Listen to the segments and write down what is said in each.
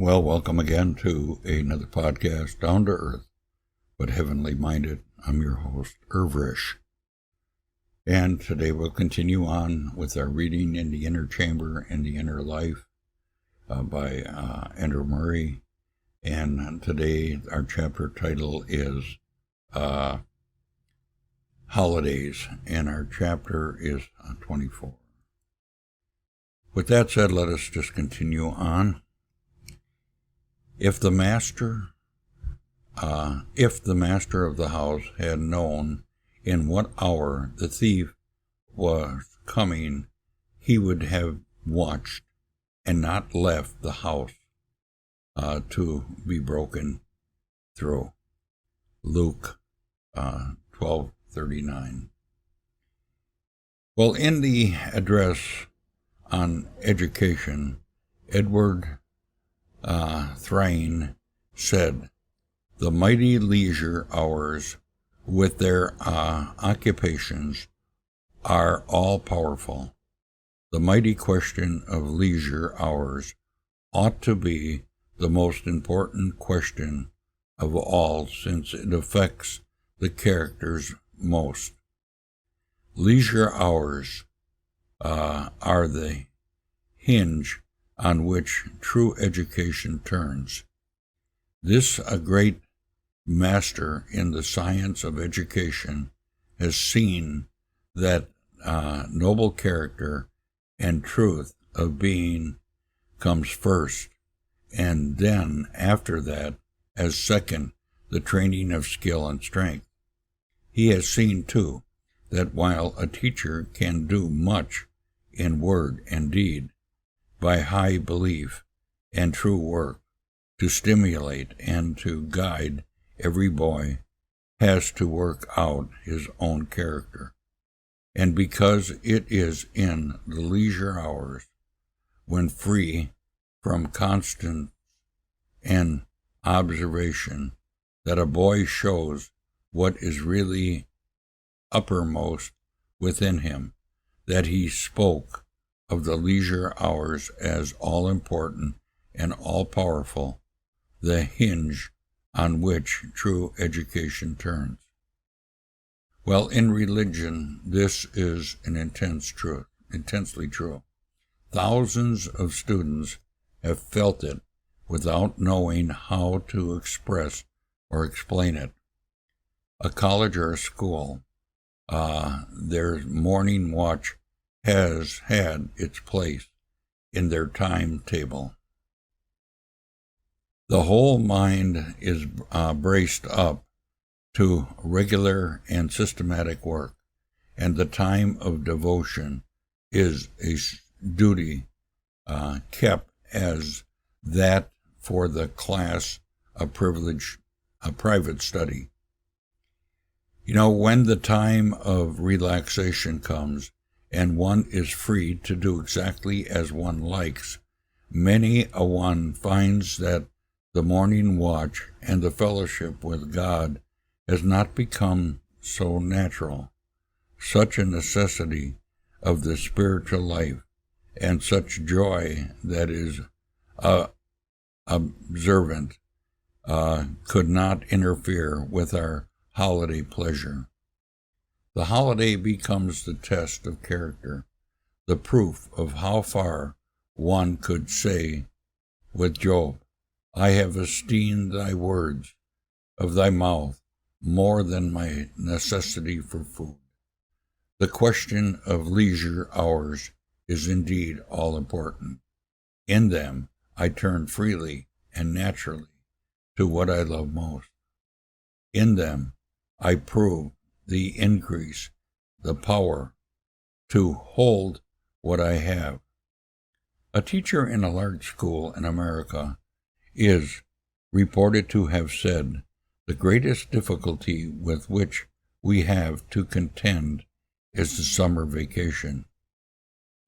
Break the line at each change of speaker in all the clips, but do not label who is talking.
Well, welcome again to another podcast, Down to Earth, but Heavenly Minded. I'm your host, Irvish. And today we'll continue on with our reading in the Inner Chamber and the Inner Life by Andrew Murray. And today our chapter title is Holidays, and our chapter is 24. With that said, let us just continue on. If the master of the house had known in what hour the thief was coming, he would have watched and not left the house to be broken through. Luke 12:39. Well, in the address on education, Edward Thrain said, "The mighty leisure hours with their occupations are all-powerful. The mighty question of leisure hours ought to be the most important question of all, since it affects the characters most. Leisure hours are the hinge on which true education turns. This, a great master in the science of education, has seen that noble character and truth of being comes first, and then after that, as second, the training of skill and strength. He has seen, too, that while a teacher can do much in word and deed, by high belief and true work, to stimulate and to guide every boy, has to work out his own character. And because it is in the leisure hours, when free from constant and observation, that a boy shows what is really uppermost within him, that he spoke of the leisure hours as all-important and all-powerful, the hinge on which true education turns. Well, in religion, this is an intensely true. Thousands of students have felt it without knowing how to express or explain it. A college or a school, their morning watch has had its place in their timetable. The whole mind is braced up to regular and systematic work, and the time of devotion is a duty kept as that for the class of private study. You know, when the time of relaxation comes, and one is free to do exactly as one likes, many a one finds that the morning watch and the fellowship with God has not become so natural, such a necessity of the spiritual life, and such joy that is observant could not interfere with our holiday pleasure. The holiday becomes the test of character, the proof of how far one could say with Job, "I have esteemed thy words of thy mouth more than my necessity for food." The question of leisure hours is indeed all important. In them I turn freely and naturally to what I love most. In them I prove the increase, the power to hold what I have. A teacher in a large school in America is reported to have said, "The greatest difficulty with which we have to contend is the summer vacation.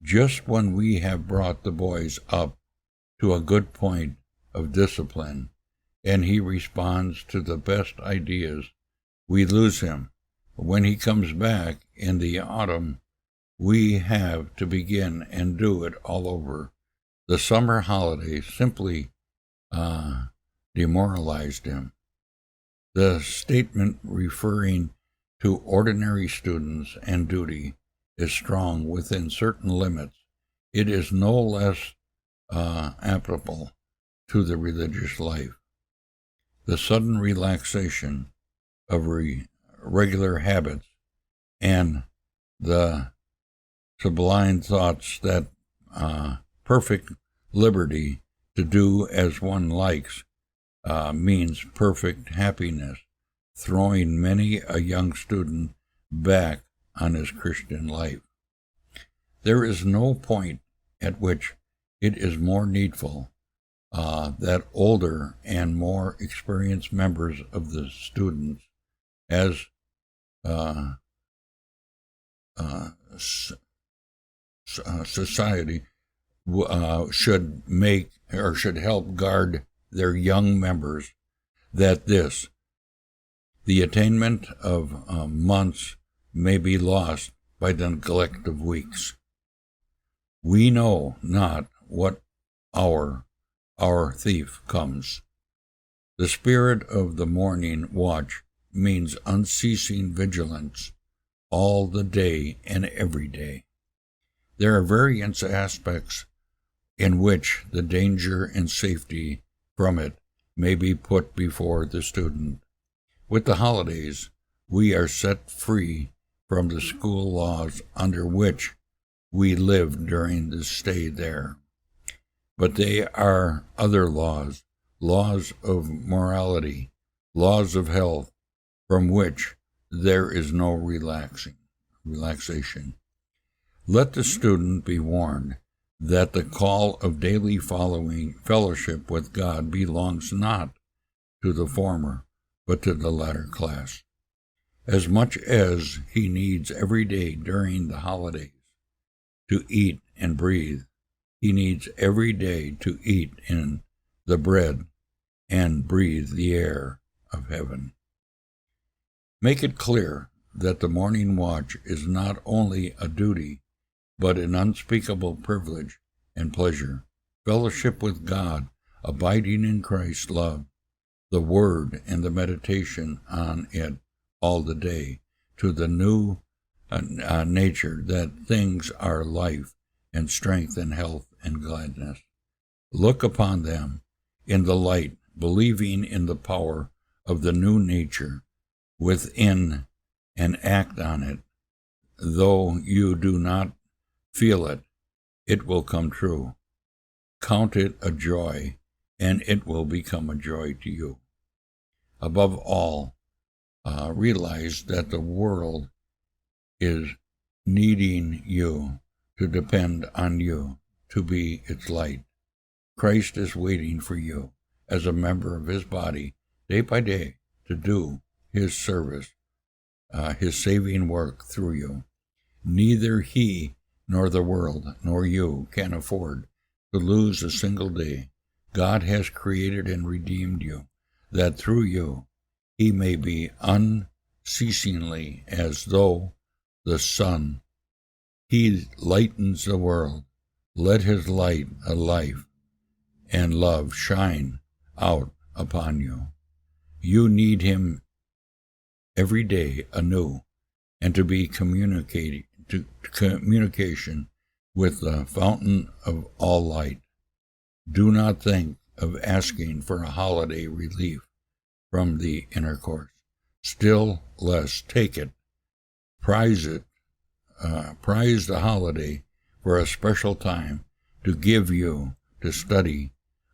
Just when we have brought the boys up to a good point of discipline, and he responds to the best ideas, we lose him. When he comes back in the autumn, we have to begin and do it all over. The summer holiday simply demoralized him. The statement referring to ordinary students and duty is strong within certain limits. It is no less applicable to the religious life. The sudden relaxation of regular habits and the sublime thoughts that perfect liberty to do as one likes means perfect happiness, throwing many a young student back on his Christian life. There is no point at which it is more needful that older and more experienced members of the students as society should make or should help guard their young members, that the attainment of months may be lost by the neglect of weeks. We know not what hour our thief comes. The spirit of the morning watch means unceasing vigilance all the day and every day. There are various aspects in which the danger and safety from it may be put before the student. With the holidays, we are set free from the school laws under which we lived during the stay there. But they are other laws, laws of morality, laws of health, from which there is no relaxation. Let the student be warned that the call of daily following fellowship with God belongs not to the former, but to the latter class. As much as he needs every day during the holidays to eat and breathe, he needs every day to eat in the bread and breathe the air of heaven. Make it clear that the morning watch is not only a duty, but an unspeakable privilege and pleasure. Fellowship with God, abiding in Christ's love, the Word and the meditation on it all the day, to the new nature that things are life and strength and health and gladness. Look upon them in the light, believing in the power of the new nature within and act on it. Though you do not feel it, it will come true. Count it a joy, and it will become a joy to you. Above all, realize that the world is needing you to depend on you to be its light. Christ is waiting for you as a member of his body day by day to do his service, his saving work through you. Neither he nor the world nor you can afford to lose a single day. God has created and redeemed you, that through you he may be unceasingly as though the sun. He lightens the world. Let his light of life and love shine out upon you. You need him every day anew, and to be communication with the fountain of all light. Do not think of asking for a holiday relief from the intercourse. Still less take it. Prize it. Prize the holiday for a special time to give you to study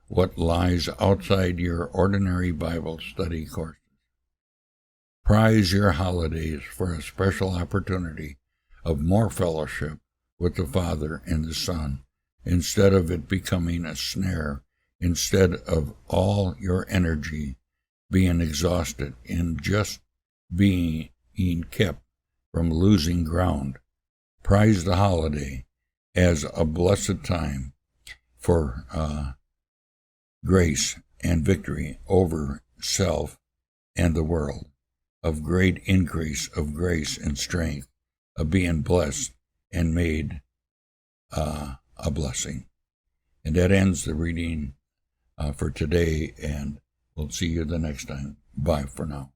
what lies outside your ordinary Bible study courses. Prize your holidays for a special opportunity of more fellowship with the Father and the Son, instead of it becoming a snare, instead of all your energy being exhausted in just being kept from losing ground. Prize the holiday as a blessed time for grace and victory over self and the world, of great increase of grace and strength, of being blessed and made a blessing. And that ends the reading for today, and we'll see you the next time. Bye for now.